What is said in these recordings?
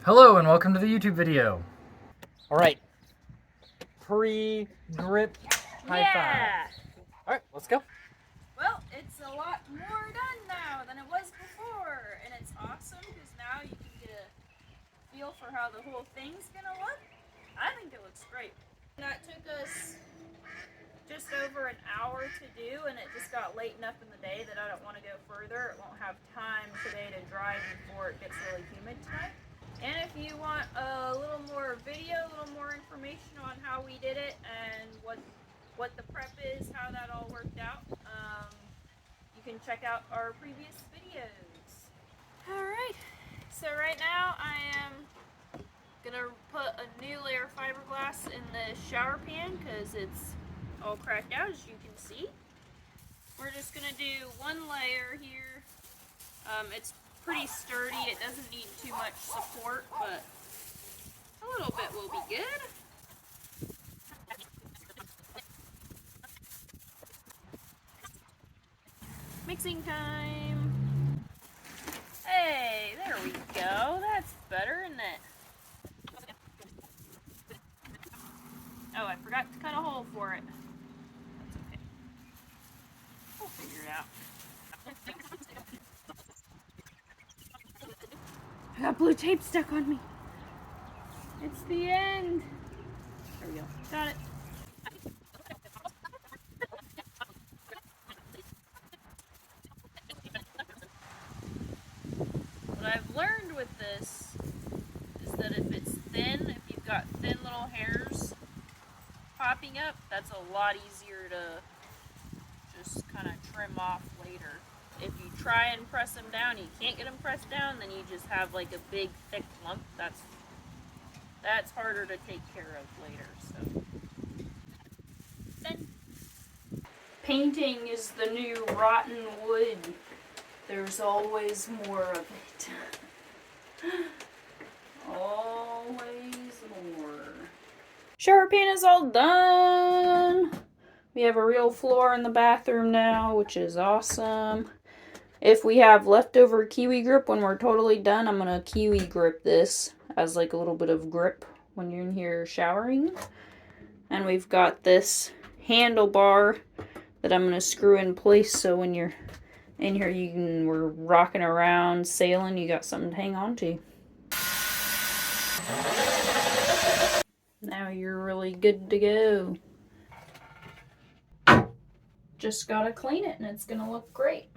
Hello and welcome to the YouTube video. All right, pre-grip high five. All right, let's go. Well, it's a lot more done now than it was before, and it's awesome because now you can get a feel for how the whole thing's gonna look. I think it looks great. That took us just over an hour to do, and it just got late enough in the day that I don't want to go further. It won't have time today to dry before it gets really humid tonight. And if you want a little more video, a little more information on how we did it and what the prep is, how that all worked out, you can check out our previous videos. Alright, so right now I am gonna put a new layer of fiberglass in the shower pan because it's all cracked out, as you can see. We're just gonna do one layer here. It's pretty sturdy, it doesn't need too much support, but a little bit will be good. Mixing time. Hey, there we go. That's better, isn't it? Oh, I forgot to cut a hole for it. That's okay. We'll figure it out. I got blue tape stuck on me. It's the end. There we go. Got it. What I've learned with this is that if it's thin, if you've got thin little hairs popping up, that's a lot easier to just kind of trim off later. If you try and press them down, you can't get them pressed down, then you just have like a big thick lump. That's harder to take care of later. So then, painting is the new rotten wood. There's always more of it. Always more. Shower pan is all done. We have a real floor in the bathroom now, which is awesome. If we have leftover kiwi grip when we're totally done, I'm gonna kiwi grip this as like a little bit of grip when you're in here showering. And we've got this handlebar that I'm gonna screw in place so when you're in here we're rocking around, sailing, you got something to hang on to. Now you're really good to go. Just gotta clean it and it's gonna look great.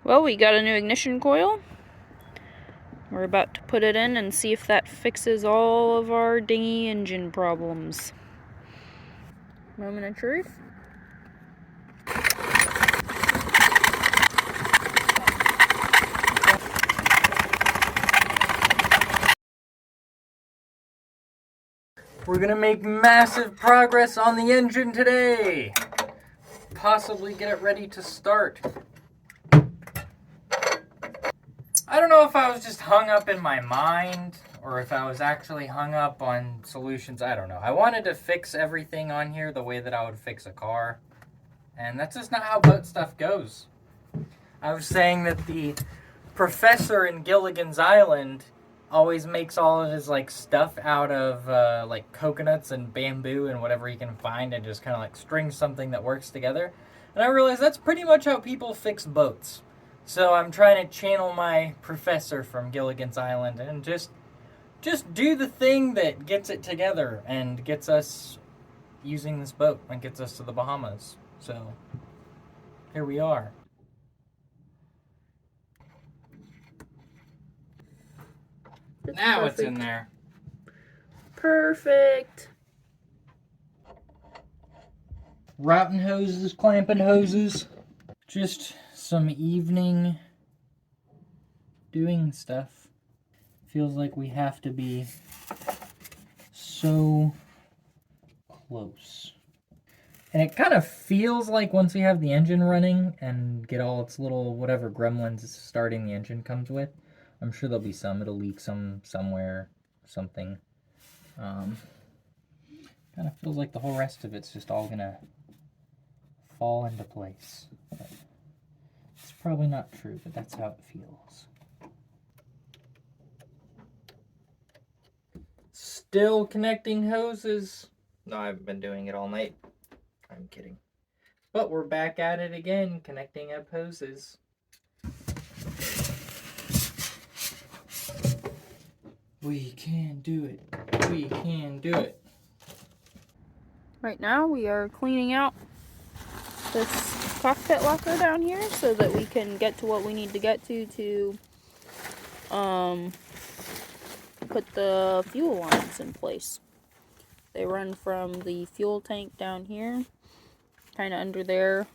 Well, we got a new ignition coil. We're about to put it in and see if that fixes all of our dingy engine problems. Moment of truth. We're gonna make massive progress on the engine today. Possibly get it ready to start. I don't know if I was just hung up in my mind or if I was actually hung up on solutions. I don't know. I wanted to fix everything on here the way that I would fix a car. And that's just not how boat stuff goes. I was saying that the professor in Gilligan's Island always makes all of his like stuff out of like coconuts and bamboo and whatever he can find and just kind of like strings something that works together. And I realized that's pretty much how people fix boats. So I'm trying to channel my professor from Gilligan's Island and just do the thing that gets it together and gets us using this boat and gets us to the Bahamas. So here we are. Now it's in there. Perfect. Routing hoses, clamping hoses. Just some evening doing stuff. Feels like we have to be so close. And it kind of feels like once we have the engine running and get all its little whatever gremlins starting the engine comes with, I'm sure there'll be some. It'll leak somewhere, something. Kind of feels like the whole rest of it's just all gonna fall into place. But it's probably not true, but that's how it feels. Still connecting hoses. No, I haven't been doing it all night. I'm kidding. But we're back at it again, connecting up hoses. We can do it. We can do it. Right now we are cleaning out this cockpit locker down here so that we can get to what we need to get to put the fuel lines in place. They run from the fuel tank down here, kind of under there,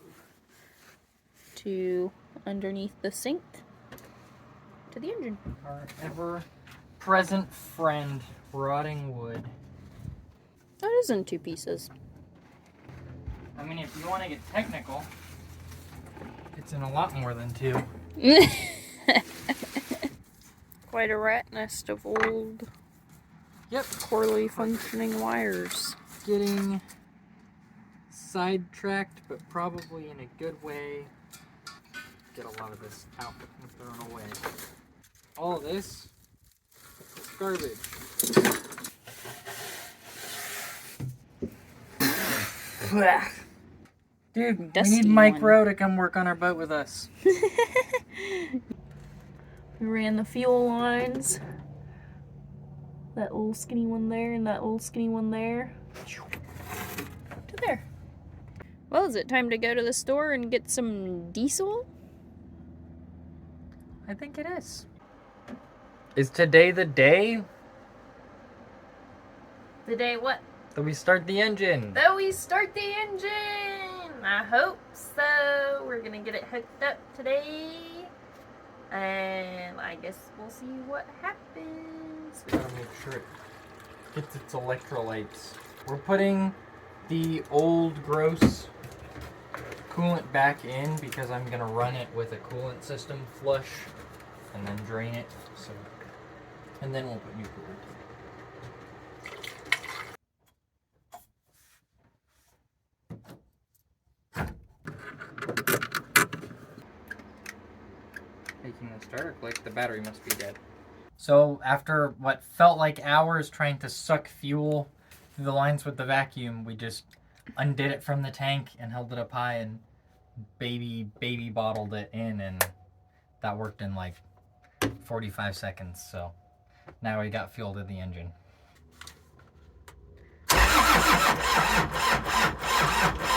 to underneath the sink to the engine. Our ever-present friend, rotting wood. That is in 2 pieces. I mean, if you want to get technical, it's in a lot more than 2. Quite a rat nest of old, poorly functioning wires. Getting sidetracked, but probably in a good way. Get a lot of this out and thrown away. All of this is garbage. Dude, we need Mike Rowe to come work on our boat with us. We ran the fuel lines. That little skinny one there and that little skinny one there. To there. Well, is it time to go to the store and get some diesel? I think it is. Is today the day? The day what? That we start the engine. That we start the engine! I hope so. We're gonna get it hooked up today. And I guess we'll see what happens. We gotta make sure it gets its electrolytes. We're putting the old gross coolant back in because I'm gonna run it with a coolant system flush and then drain it. So, and then we'll put new coolant in. Making the starter click, the battery must be dead. So after what felt like hours trying to suck fuel through the lines with the vacuum, we just undid it from the tank and held it up high and baby bottled it in, and that worked in like 45 seconds. So now we got fuel to the engine.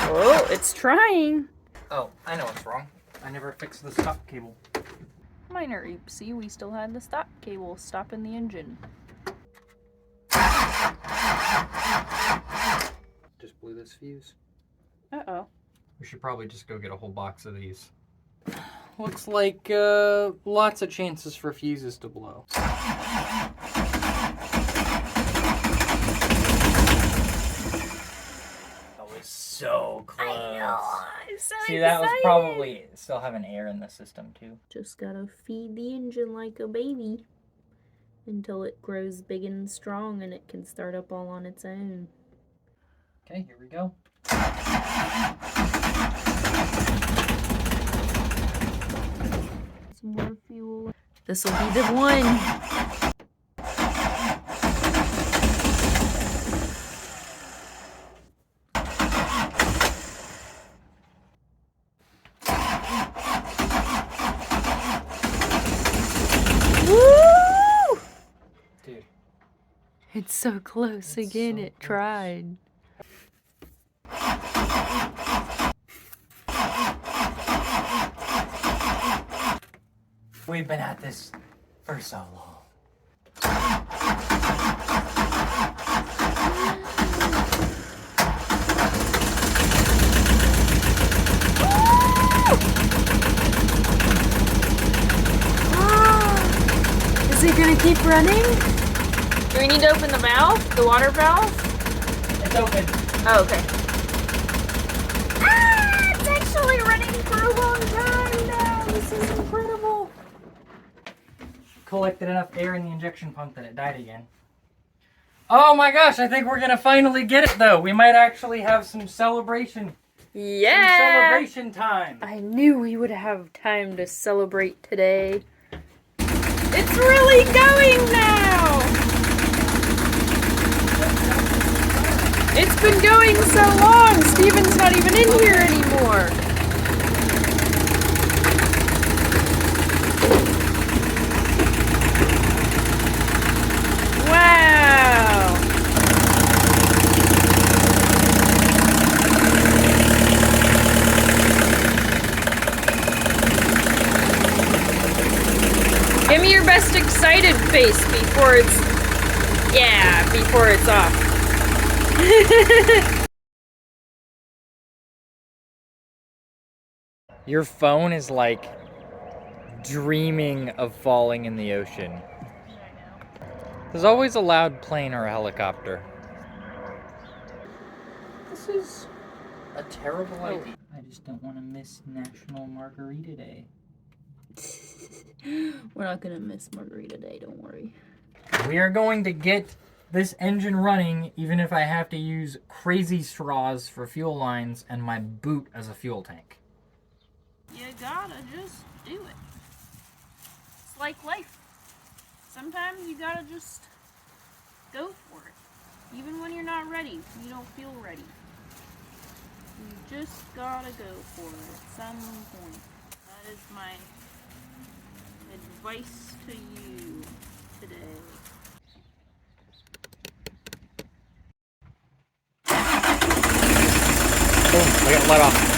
Oh, it's trying. Oh, I know what's wrong. I never fixed the stop cable. Minor oopsie, we still had the stop cable stopping the engine. Just blew this fuse. Uh-oh. We should probably just go get a whole box of these. Looks like lots of chances for fuses to blow. That was so close. I know, I'm so See, that was probably still having air in the system too. Just gotta feed the engine like a baby until it grows big and strong and it can start up all on its own. Okay, here we go. Some more fuel. This will be the one. Woo! Dude. It's so close again, it tried. We've been at this for so long. Is it gonna keep running? Do we need to open the valve? The water valve? It's open. Oh, okay. Ah! It's actually running for a long time now! This is incredible! Collected enough air in the injection pump that it died again. Oh my gosh, I think we're gonna finally get it though. We might actually have some celebration. Yeah! Some celebration time. I knew we would have time to celebrate today. It's really going now! It's been going so long! Steven's not even in here anymore! Wow! Give me your best excited face before it's... Yeah, before it's off. Your phone is like dreaming of falling in the ocean. There's always a loud plane or a helicopter. This is a terrible idea. I just don't want to miss National Margarita Day. We're not gonna miss Margarita Day, don't worry. We are going to get this engine running even if I have to use crazy straws for fuel lines and my boot as a fuel tank. You gotta just do it. It's like life. Sometimes you gotta just go for it. Even when you're not ready, you don't feel ready. You just gotta go for it at some point. That is my advice to you today. Boom, I got let off.